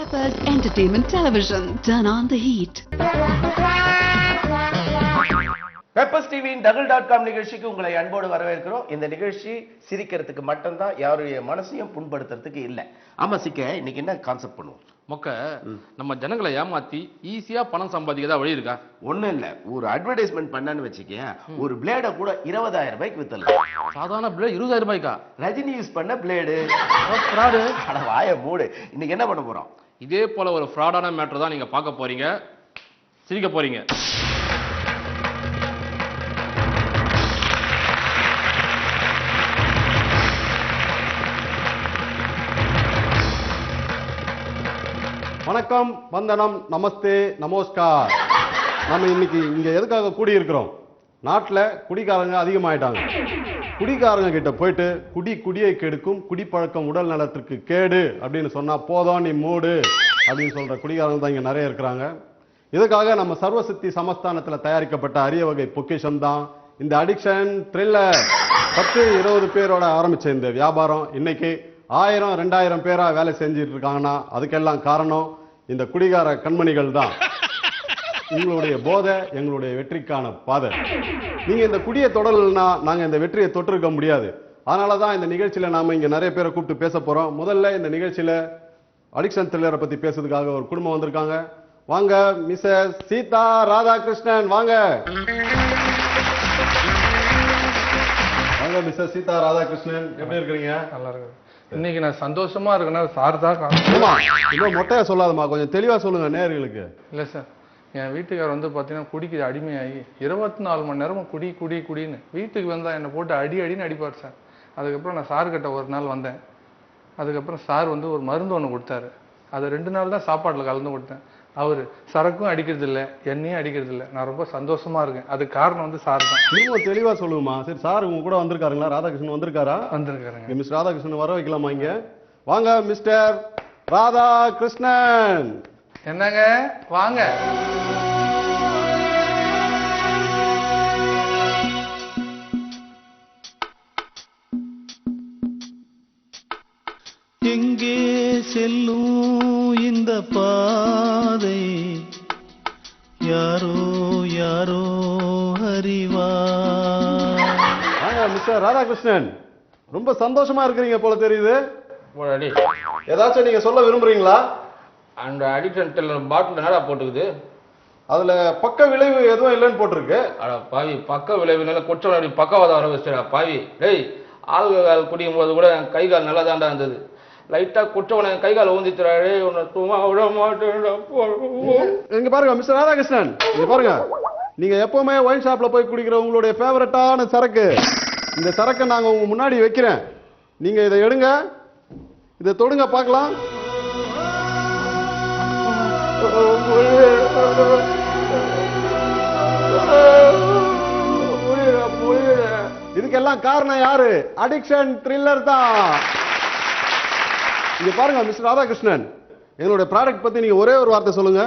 Peppers Entertainment Television. Turn on the heat. Peppers டிவியின் double.com நிகழ்ச்சிக்கு உங்களை அன்போடு வரவேற்கிறோம். இந்த நிகழ்ச்சி சிரிக்கிறதுக்கு மட்டும்தான், யாருடைய மனசையும் புண்படுத்துறதுக்கு இல்ல. ஆமா சிக்க, இன்னைக்கு என்ன கான்செப்ட் பண்ணுவோம்? மொக்க நம்ம ஜனங்களை ஏமாத்தி ஈஸியா பணம் சம்பாதிக்கதா வழி இருக்கா? ஒண்ணும் இல்ல, ஒரு அட்வர்டைஸ்மெண்ட் பண்ணான்னு வச்சுக்க, ஒரு பிளேட கூட 20,000 ரூபாய்க்கு வித்தலாம். சாதாரண பிளேடு 20,000 ரூபாய்க்கா? ரஜினி யூஸ் பண்ண பிளேடு. அட வாய மூடு. இன்னைக்கு என்ன பண்ண போறோம்? இதே போல ஒரு ஃப்ராடான மேட்டர் தான் நீங்க பார்க்க போறீங்க, சிரிக்க போறீங்க. வணக்கம், வந்தனம், நமஸ்தே, நமஸ்கார். நம்ம இன்னைக்கு இங்க எதுக்காக கூடி இருக்கிறோம்? நாட்டுல குடிகாரங்க அதிகமாயிட்டாங்க. குடிகாரங்க கிட்ட போயிட்டு குடியை கெடுக்கும், குடிப்பழக்கம் உடல் நலத்திற்கு கேடு அப்படின்னு சொன்னா போதும் நீ மூடு அப்படின்னு சொல்ற குடிகாரங்க தான் இங்க நிறைய இருக்கிறாங்க. இதுக்காக நம்ம சர்வசித்தி சமஸ்தானத்துல தயாரிக்கப்பட்ட அரிய வகை பொக்கிஷம் தான் இந்த அடிக்ஷன் த்ரில்லர். 10-20 பேரோட ஆரம்பிச்ச இந்த வியாபாரம் இன்னைக்கு 1000-2000 பேரா வேலை செஞ்சிட்டு இருக்காங்கன்னா அதுக்கெல்லாம் காரணம் இந்த குடிகார கண்மணிகள் தான். உங்களுடைய போதை எங்களுடைய வெற்றிக்கான பாதை. நீங்க இந்த குடியை தொடரலன்னா நாங்க இந்த வெற்றியை தொற்றிருக்க முடியாது. அதனாலதான் இந்த நிகழ்ச்சியில நாம இங்க நிறைய பேரை கூப்பிட்டு பேச போறோம். முதல்ல இந்த நிகழ்ச்சியில அடிக்ஷன் த்ரில்லரை பத்தி பேசுறதுக்காக ஒரு குடும்பம் வந்திருக்காங்க. வாங்க, மிஸ்ஸஸ் சீதா ராதாகிருஷ்ணன். வாங்க வாங்க மிஸ்ஸஸ் சீதா ராதாகிருஷ்ணன், எப்படி இருக்கிறீங்க? நல்லா இருக்கு. இன்னைக்கு நான் சந்தோஷமா இருக்கேன்னா சார் தான் இன்னும் மொட்டையா சொல்லாதமா, கொஞ்சம் தெளிவா சொல்லுங்க நேயர்களுக்கு. இல்லை சார், என் வீட்டுக்கார் வந்து பார்த்தீங்கன்னா குடிக்கு அடிமையாகி 24 மணி நேரமும் குடின்னு வீட்டுக்கு வந்தால் என்னை போட்டு அடின்னு அடிப்பார் சார். அதுக்கப்புறம் நான் சார் கிட்ட ஒரு நாள் வந்தேன். அதுக்கப்புறம் சார் வந்து ஒரு மருந்து ஒன்று கொடுத்தாரு. அதை 2 நாள் தான் சாப்பாட்டில் கலந்து கொடுத்தேன். அவர் சரக்கும் அடிக்கிறது இல்லை, எண்ணெயும் அடிக்கிறது இல்லை. நான் ரொம்ப சந்தோஷமா இருக்கேன். அதுக்கு காரணம் வந்து சார் தான். இன்னும் தெளிவா சொல்லுங்கம்மா. சரி, சார் உங்க கூட வந்திருக்காருங்களா? ராதாகிருஷ்ணன் வந்திருக்காரா? வந்திருக்காருங்க. மிஸ்டர் ராதாகிருஷ்ணன் வர வைக்கலாமா இங்க? வாங்க மிஸ்டர் ராதாகிருஷ்ணன். என்னங்க வாங்க. எங்கே செல்லும் இந்த பாதை யாரோ யாரோ அறிவார். வாங்க மிஸ்டர் ராதாகிருஷ்ணன், ரொம்ப சந்தோஷமா இருக்கிறீங்க போல தெரியுது. ஏதாச்சும் நீங்க சொல்ல விரும்புறீங்களா? அந்த அடிக்ஷன் பாட்டில் நேரா போட்டுக்குது, அதுல பக்க விளைவு எதுவும் இல்லைன்னு போட்டிருக்கு. அட பாவி, பக்க விளைவுனால கொச்ச பக்கவாதம் வர வச்சுடா பாவி. டேய், ஆல்கஹால் குடிக்கும் போது கூட கை கால் நல்லா தாண்டா இருந்தது. லைட்டா குற்றவனை கை கால் ஊந்திட்டுறாரு. உன்னை சும்மா விட மாட்டேன். இங்க பாருங்க மிஸ்டர் ராதாகிருஷ்ணன், இங்க பாருங்க, நீங்க எப்பவுமே ஒயின் ஷாப்ல போய் குடிக்கிற உங்களுடைய ஃபேவரட்டான சரக்கு இந்த சரக்கை நாங்க உங்க முன்னாடி வைக்கிறேன். நீங்க இதை எடுங்க, இதை தொடுங்க பார்க்கலாம். இதுக்கெல்லாம் காரணம் யாரு? அடிக்ஷன் த்ரில்லர் தான். இங்க பாருங்க மிஸ்டர் ராதாகிருஷ்ணன், எங்களுடைய ப்ராடக்ட் பத்தி நீங்க ஒரே ஒரு வார்த்தை சொல்லுங்க.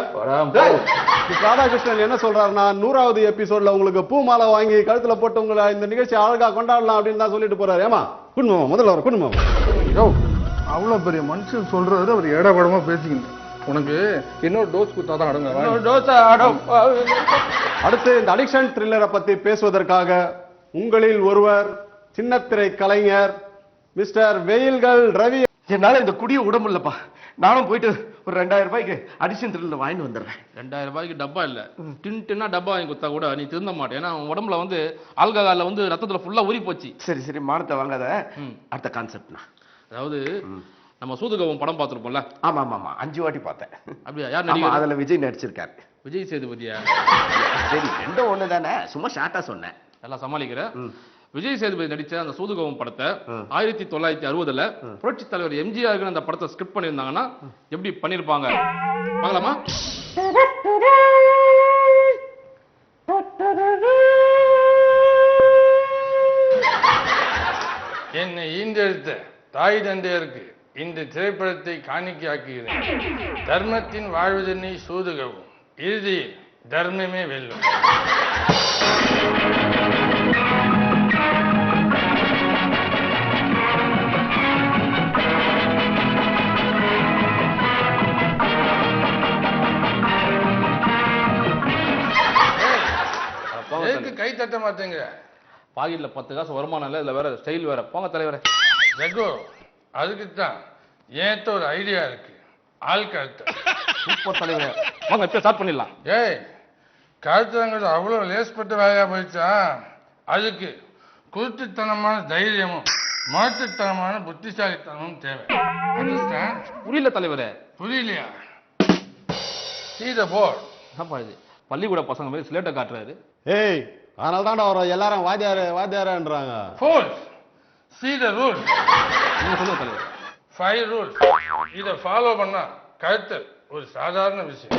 மிஸ்டர் ராதாகிருஷ்ணன் என்ன சொல்றாருன்னா, 100வது எபிசோட்ல உங்களுக்கு பூ மாலை வாங்கி கழுத்துல போட்டு உங்களை இந்த நிகழ்ச்சி அழகா கொண்டாடலாம் அப்படின்னு தான் சொல்லிட்டு போறாரு. ஏமா குடும்பம் முதல்ல வர குடும்பம். அவ்வளோ பெரிய மனுஷன் சொல்றது அவர் ஏடப்படமா பேசிக்கணும். உனக்கு இன்னொரு டோஸ் கொடுத்தா தான் அடங்க. அடுத்து இந்த அடிக்ஷன் த்ரில்லரை பத்தி பேசுவதற்காக உங்களில் ஒருவர் சின்னத்திரை கலைஞர் மிஸ்டர் வெயில்கள் ரவி. என்னால இந்த குடியை விட முடியலப்பா. நானும் போயிட்டு ஒரு 2000 ரூபாய்க்கு அடிஷன் த்ரில்லர் வாங்கிட்டு வந்துடுறேன். 2000 ரூபாய்க்கு டப்பா இல்ல, டின்னா டப்பா வாங்கி கொடுத்தா கூட நீ திருந்த மாட்டேன். ஏன்னா உடம்புல வந்து ஆல்கஹால்ல வந்து ரத்தத்துல ஃபுல்லா ஊறி போச்சு. சரி மானத்தை வாங்காத. அடுத்த கான்செப்ட்னா, அதாவது நம்ம சூதுகவும் படம் பார்த்துருப்போம்ல. ஆமா 5 வாட்டி பார்த்தேன். அப்படியா? யார் நடிகர்? அதுல விஜய் நடிச்சிருக்காரு. விஜய் சேதுபதியா? சரி, ரெண்டும் ஒண்ணு தானே, சும்மா ஷார்ட்டா சொன்னேன். எல்லாம் சமாளிக்கிறேன். விஜய் சேதுபதி நடிச்ச அந்த சூதுகவும் படத்தை 1960ல புரட்சி தலைவர் எம்ஜிஆர் அந்த படத்தை ஸ்கிரிப்ட் பண்ணியிருந்தாங்கன்னா எப்படி பண்ணிருப்பாங்க பார்க்கலாமா? என்னை ஈந்தெடுத்த தாய் தந்தையருக்கு இந்த திரைப்படத்தை காணிக்கையாக்குகிறேன். தர்மத்தின் வாழ்வதனை சூதுகவும், இறுதியில் தர்மமே வெல்லும். கட்ட மாட்டேங்கிற? பாக்கெட்ல 10 காசு வருமானம் இல்லை, இதுல வேற ஸ்டைல் வேற. போங்க தலைவரே. ஜகு, அதுக்குத்தான் ஏன்ட்ட ஒரு ஐடியா இருக்கு. ஆள் கழுத்து. சூப்பர் தலைவரே, வாங்க இப்ப ஸ்டார்ட் பண்ணிடலாம். ஏய், கழுத்துங்கிறது அவ்வளவு லேஸ்பட்ட வேலையா போயிடுச்சா? அதுக்கு குருட்டுத்தனமான தைரியமும் மாற்றுத்தனமான புத்திசாலித்தனமும் தேவை. Understand? புரியல தலைவரே. புரியலையா? See the board. என்னப்பா இது பள்ளிக்கூட பசங்க மாதிரி ஸ்லேட்டை காட்டுறாரு. ஏய், அதனால தான்டா அவர் எல்லாரும் வாத்தியாரன்றாங்க. Fools. See the rules. நீங்க சொல்லுங்க தலைவர். 5 rules. இதை ஃபாலோ பண்ணா கழுத்தல் ஒரு சாதாரண விஷயம்.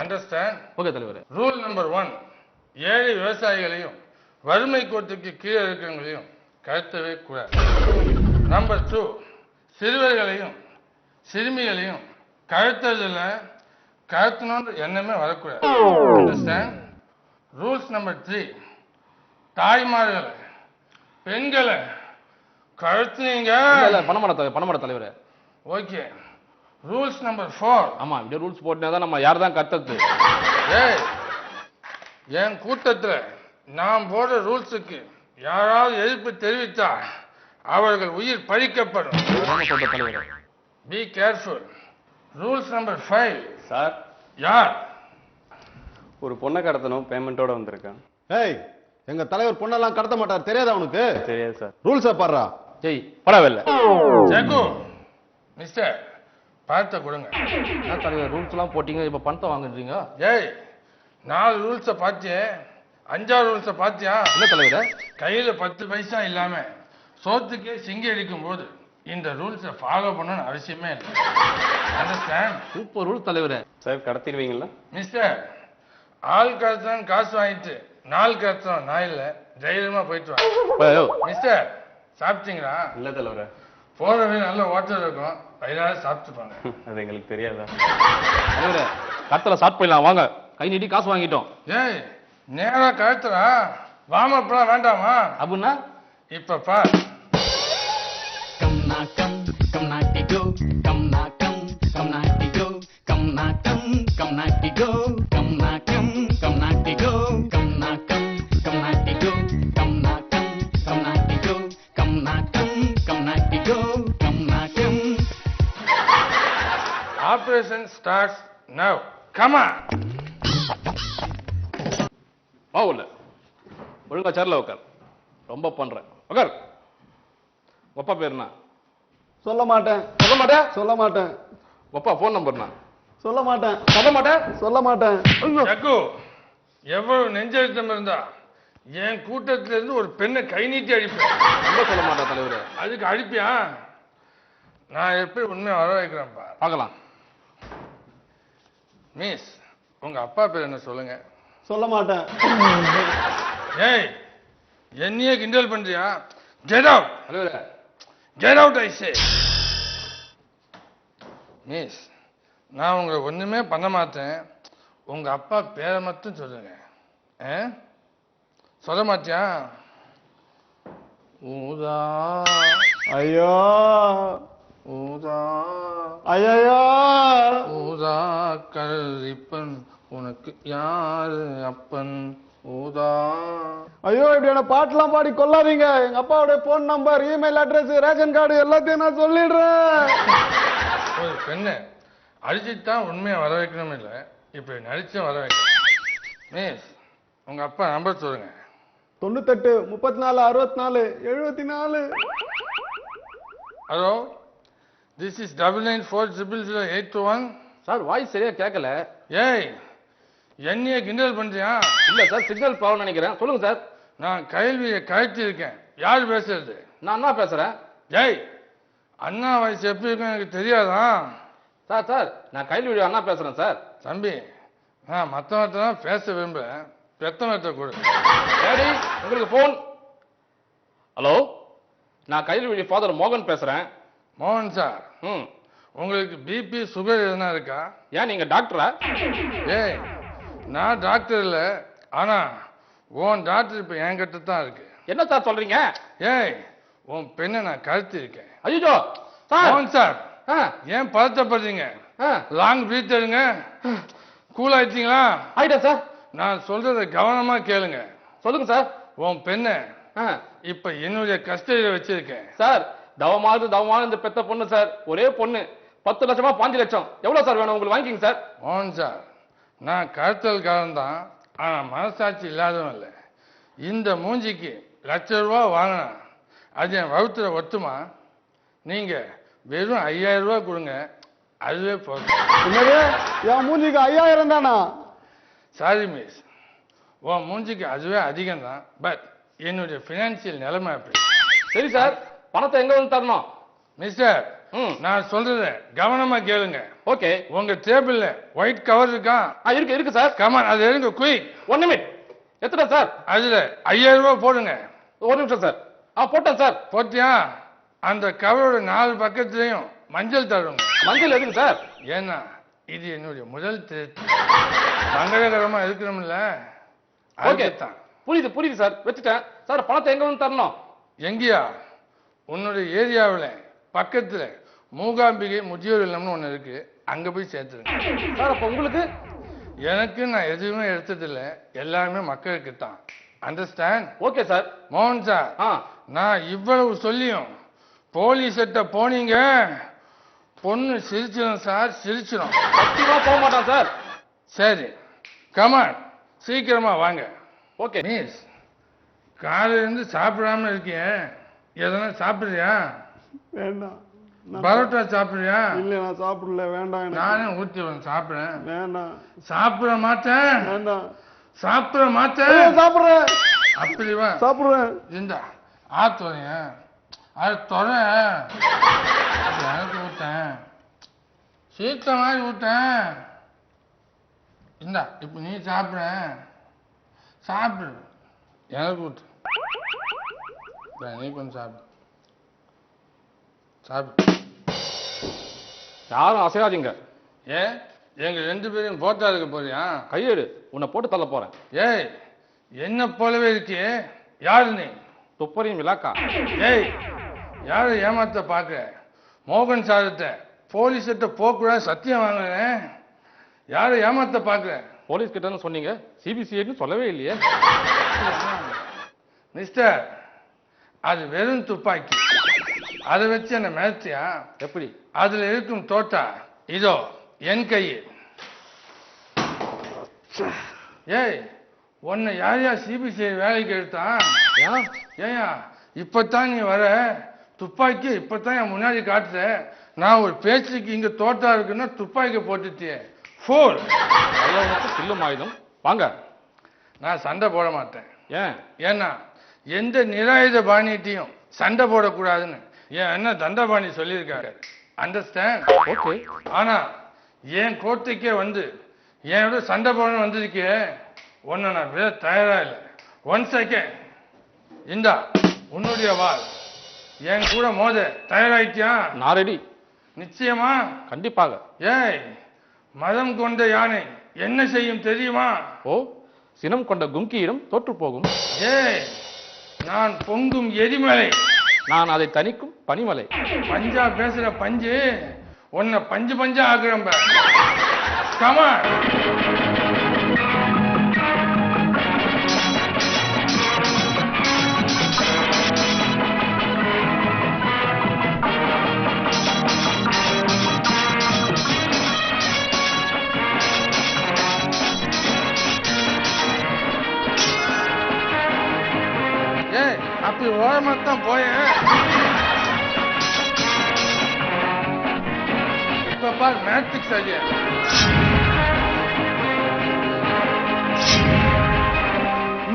அண்டர்ஸ்டாண்ட்? ஓகே தலைவரே. ரூல் நம்பர் 1, ஏழை விவசாயிகளையும் வறுமை கோட்டுக்கு கீழே இருக்கிறவங்களையும் கழுத்தவே கூடாது. நம்பர் 2, சிறுவர்களையும் சிறுமிகளையும் கழுத்ததில் கழுத்தணுன்ற எண்ணமே வரக்கூடாது. அண்டர்ஸ்டாண்ட்? ரூல்ஸ் நம்பர் 3, தாய்மார்களை பெண்களை கழுத்துனீங்க. பண்ணமாட்ட தலைவரே. ஓகே. Rules number 4. ஆமா, இந்த ரூல்ஸ் போட்டுனாதான் நம்ம யார் தான் கத்தது. ஏய், என் கூட்டத்துல நான் போடுற ரூல்ஸுக்கு யாராவது எதிர்ப்பு தெரிவித்தா அவர்கள் உயிர் பறிக்கப்படும். தலைவரே. Be careful. Rules number 5. Sir, யார்? ஒரு பொண்ணை கடத்தணும், பேமெண்ட்டோட வந்திருக்கேன். ஏய், எங்க தலைவர் பொண்ணெல்லாம் கடத்த மாட்டார், தெரியாதா உனக்கு? தெரியாது சார். ரூல்ஸை பாடுறா. ஜெய் பரவாயில்ல. ஜகு, மிஸ்டர் பணத்தை கொடுங்க. என்ன தலைவர் ரூல்ஸ் எல்லாம் போட்டீங்க, இப்ப பணத்தை வாங்குறீங்க? ஏய், 4 ரூல்ஸை பார்த்தியே, 5ஆவது ரூல்ஸை பார்த்தியா? இல்ல தலைவரே. கையில 10 பைசா இல்லாம சோத்துக்கே சிங்கி அடிக்கும் போது இந்த ரூல்ஸை ஃபாலோ பண்ணணும்னு அவசியமே இல்லை. அண்டர்ஸ்டாண்ட்? சூப்பர் ரூல் தலைவரே. சார், கடத்திடுவீங்களா? மிஸ்டர், ஆள் கடத்தான் காசு வாங்கிட்டு 4 கடத்தான் நான் இல்லை, தைரியமா போயிட்டு வாங்க. மிஸ்டர், சாப்பிட்டீங்களா? இல்ல தலைவரே. போறவே நல்ல வாட்டர் இருக்கும், வயிறார சாப்பிட்டுப்பாங்க. அது எங்களுக்கு தெரியாதா? தலைவரே, கத்தல ஸ்டார்ட் பண்ணலாம் வாங்க. கை நீட்டி காசு வாங்கிட்டோம். ஏய், நேரா கழுத்துறா, வாமப்பெல்லாம் வேண்டாமா? அப்படின்னா இப்ப பார். Come na come naughty go, come naughty go, come naughty go, come naughty go, come naughty go, come naughty go, come naughty go, come naughty. Operation starts now. Come on. வா உள்ள. ஒழுங்கா சேர்ல உட்கார். ரொம்ப பண்றேன். உட்கார். அப்பா பேர் என்ன? சொல்ல மாட்டேன். சொல்ல மாட்டேன். சொல்ல மாட்டேன். அப்பா போன் நம்பர் என்ன? சொல்ல மாட்டேன். சொல்ல மாட்டேன். சொல்ல மாட்டேன். ஜக்கு, எவ்வளவு நெஞ்செழுத்தம் இருந்தா என் கூட்டத்துல இருந்து ஒரு பெண்ணை கை நீட்டி அடிப்பேன். ரொம்ப சொல்ல மாட்டேன் தலைவரே. அதுக்கு அடிப்பியா? நான் எப்படி உண்மையை வர வைக்கிறேன்ப்பா. பார்க்கலாம். மிஸ், உங்க அப்பா பேர் என்ன சொல்லுங்க. சொல்ல மாட்டேன். ஏய், என்னையே கிண்டல் பண்றியா? Get out. தலைவரே. Get out I say. Miss, நான் உங்களை ஒண்ணுமே பண்ண மாட்டேன். உங்க அப்பா பேரை மட்டும் சொல்லுங்க. சொல்ல மாட்டியா? ஊதா. ஐயோ, ஊதா. ஐயோ, ஊதா கரிப்பன் உனக்கு யாரு அப்பன்? ஊதா. ஐயோ, இப்படியான பாட்டெல்லாம் பாடி கொல்லாதீங்க. எங்க அப்பாவுடைய phone number, email address, ration card எல்லாத்தையும் நான் சொல்லிடுறேன். ஒரு பெண்ணை அடிச்சுதான் உண்மையை வர வைக்கணும் இல்லை, இப்படி நடிச்சும் வர வைக்கணும். மிஸ், உங்க அப்பா நம்பர் சொல்லுங்க. 98 34 64 74. Hello, this is 99400821. Sir voice சரியா கேட்கல. ஏய், என்னைய கிண்டல் பண்றியா? இல்ல சார், சிக்னல் ப்ராப்ளம் நினைக்கிறேன். சொல்லுங்க சார். நான் கேள்வியை கழிச்சு இருக்கேன். யார் பேசுறது? நான் அண்ணா பேசுறேன். ஏய், அண்ணா வயசு எப்படி இருக்கும் எனக்கு தெரியாதா? சார் சார், நான் கையில் அண்ணா பேசுறேன் சார். தம்பி, நான் மற்றவர்கிட்ட தான் பேச விரும்புறேன், பெத்தவர்கிட்ட கொடு. டேடி, உங்களுக்கு போன். ஹலோ, நான் கையில் ஃபாதர் மோகன் பேசுறேன். மோகன் சார், ம். உங்களுக்கு பிபி சுகர் எதுனா இருக்கா? ஏன் நீங்க டாக்டரா? ஏய், நான் டாக்டர் இல்லை, ஆனா உன் டாக்டர் இப்ப என்கிட்ட தான் இருக்கு. என்ன சார் சொல்றீங்க? ஏய், உன் பெண்ணை நான் கழுத்து இருக்கேன். ஐயோ சார். மோகன் சார், ஆ, ஏன் பதட்டப்படுறீங்க? ஆ. லாங் பிரீத் எடுங்க. கூல் ஆயிட்டீங்களா? ஆயிட்டா சார். நான் சொல்றத கவனமா கேளுங்க. சொல்லுங்க சார். உன் பெண்ணை ஆ. இப்ப என்னுடைய கஸ்டடியில வச்சிருக்கேன். சார் தவமானது இந்த பெத்த பொண்ணு சார், ஒரே பொண்ணு. 10 லட்சமா 5 லட்சம் எவ்வளவு சார் வேணும் உங்களுக்கு? வாங்கிக்கிங்க சார். மோகன் சார், நான் கடத்தல்காரன் தான், ஆனா மனசாட்சி இல்லாதவன் இல்லை. இந்த மூஞ்சிக்கு ₹1,00,000 வாங்கினா அது என் வகுத்துல ஒத்துமா? நீங்க வெறும் 5000 ரூபாய் கொடுங்க, அதுவே போதும். என்னது என் மூஞ்சிக்கு 5000 தானா? சாரி மிஸ், உன் மூஞ்சிக்கு அதுவே அதிகம் தான். பட் என்னுடைய பினான்சியல் நிலைமை அப்படி. சரி சார், பணத்தை எங்க வந்து தரணும்? மிஸ்டர், ம். நான் சொல்றத கவனமா கேளுங்க. ஓகே. உங்க டேபிள்ல ஒயிட் கவர் இருக்கா? இருக்கு சார். கமான், அது எடுங்க குயிக். 1 நிமிட். எத்தனை சார்? அதுல 5000 ரூபாய் போடுங்க. 1 நிமிஷம் சார். போட்டேன் சார். போட்டியா? அந்த கவரோட 4 பக்கத்துலயும் மஞ்சள் தருங்க. மஞ்சள் எதுக்கு சார்? ஏன்னா இது என்னுடைய முதல் திருட்டு. மங்களகரமா இருக்கணும்ல, ஓகே. அதுக்குத்தான். புரியுது சார். வச்சுட்டேன் சார். பணத்தை எங்க வந்து தரணும்? எங்கேயா? உன்னுடைய ஏரியாவில் பக்கத்துல மூகாம்பிகை முதியோர் இல்லம்னு ஒண்ணு இருக்கு, அங்க போய் சேர்த்துருங்க. சார் அப்ப உங்களுக்கு? எனக்கு நான் எதுவுமே எடுத்ததில்ல, எல்லாமே மக்களுக்கு தான். அண்டர்ஸ்டாண்ட்? Okay sir. மோகன் சார், நான் இவ்வளவு சொல்லியும் போலீஸ்கிட்ட போனீங்க, பொண்ணு சிரிச்சிடும் சார், சிரிச்சிடும். சத்தியமா போக மாட்டான் சார். சரி, கமான், சீக்கிரமா வாங்க. ஓகே. மிஸ், காலையில இருந்து சாப்பிடாம இருக்கீங்க, எதனா சாப்பிடுறியா? வேண்டாம். பரோட்டா சாப்பிடுறியா? இல்ல நான் சாப்பிடல, வேண்டாம் எனக்கு. நானே ஊத்தி வந்து சாப்பிடுறேன். வேண்டாம். சாப்பிட மாட்டேன். வேண்டாம். சாப்பிட மாட்டேன். சாப்பிடுறேன். அப்படி வா. சாப்பிடுறேன். இந்த ஆத்துறைய அது தொட எனக்கு விட்டேன், சீத்த மாதிரி விட்டேன். இந்தா இப்ப நீ சாப்பிட, சாப்பிடு, எனக்கு விட்டு. நீ கொஞ்சம் சாப்பிடு, சாப்பிடு. யாரும் அசையாதீங்க. ஏன் எங்க 2 பேரும் போட்டா இருக்க போறியா? கையெடு, உன்னை போட்டு தள்ள போறேன். ஏய், என்ன போலவே இருக்கியே, யாரு நீ? துப்பறியும் விழாக்கா. ஏய், யாரை ஏமாத்த பாக்குற? மோகன் சார்கிட்ட போலீஸ்கிட்ட போக்கூடாது சத்தியம் வாங்குறேன். யாரை ஏமாத்த பாக்குற? போலீஸ் கிட்ட சொன்னீங்க, சிபிசிஐன்னு சொல்லவே இல்லையே. மிஸ்டர், அது வெறும் துப்பாக்கி, அதை வச்சு என்ன மிரட்டியா? எப்படி? அதுல இருக்கும் தோட்டா இதோ என் கையில். ஏய், உன்னை யாரையா சிபிசிஐ வேலைக்கு எடுத்தா? ஏயா இப்பதான் நீ வர, துப்பாக்கி இப்பதான் என் முன்னாடி காட்டுற. நான் ஒரு பேச்சுக்கு இங்க தோட்டா இருக்குன்னா துப்பாக்கி போட்டுட்டியே, ஃபோல். சில்லும் ஆயுதம். வாங்க. நான் சண்டை போட மாட்டேன். ஏன்? ஏன்னா எந்த நிராயுத பாணியத்தையும் சண்டை போடக்கூடாதுன்னு என் என்ன தண்டபாணி சொல்லியிருக்காரு. அண்டர்ஸ்டாண்ட்? ஓகே. ஆனா என் கோட்டைக்கே வந்து என்னோட சண்டை போடணும் வந்திருக்கே, உன்னை நான் விட தயாரா இல்லை. 1 செகண்ட், இந்தா உன்னுடைய வாள். என் கூட மோத தயாராயிட்டியா? நான் ரெடி. நிச்சயமா? கண்டிப்பாக. ஏய், மதம் கொண்ட யானை என்ன செய்யும் தெரியுமா? ஓ, சினம் கொண்ட கும்கியிடம் தோற்று போகும். ஏய், நான் பொங்கும் எரிமலை. நான் அதை தணிக்கும் பனிமலை. பஞ்சா பேசுற பஞ்சு உன்னை பஞ்சு பஞ்சா ஆக்குறம்ப. கமான். ஏய், அப்படி ஓரமாத்தான் போயேன். இப்ப பார் மேட்ரிக்ஸ் ஐயா.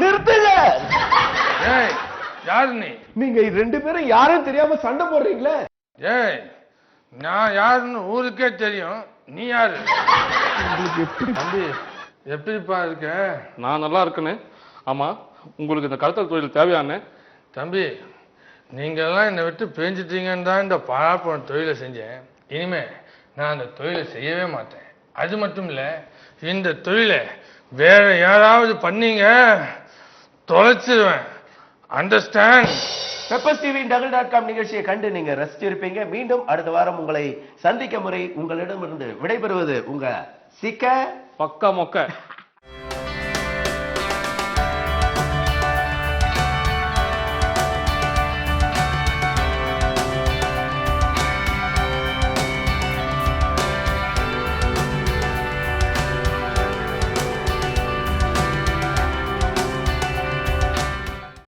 நிறுத்துங்க. ஏய், யாரு நீ? நீங்க 2 பேரும் யாரும் தெரியாம சண்டை போடுறீங்களே. ஏய், நான் யாருன்னு ஊருக்கே தெரியும், நீ யாரு? தம்பி, எப்படிப்பா இருக்க? நான் நல்லா இருக்கேன்னு. ஆமா, உங்களுக்கு இந்த கடத்தல் தொழில் தேவையான? தம்பி, நீங்க எல்லாம் என்னை விட்டு பேஞ்சிட்டீங்கன்னு தான் இந்த பலாப்பழம் தொழிலை செஞ்சேன். இனிமே நான் அந்த தொழிலை செய்யவே மாட்டேன். அது மட்டும் இல்ல, இந்த தொழிலை வேற யாராவது பண்ணீங்க தொலைச்சிருவேன். அண்டர்ஸ்டாண்ட்? பெப்பர்ஸ் டிவியின் double.com நிகழ்ச்சியை கண்டு நீங்க ரசிச்சிருப்பீங்க. மீண்டும் அடுத்த வாரம் உங்களை சந்திக்கும் முறை உங்களிடமிருந்து விடைபெறுவது உங்க சிக்க பக்கா மொக்க.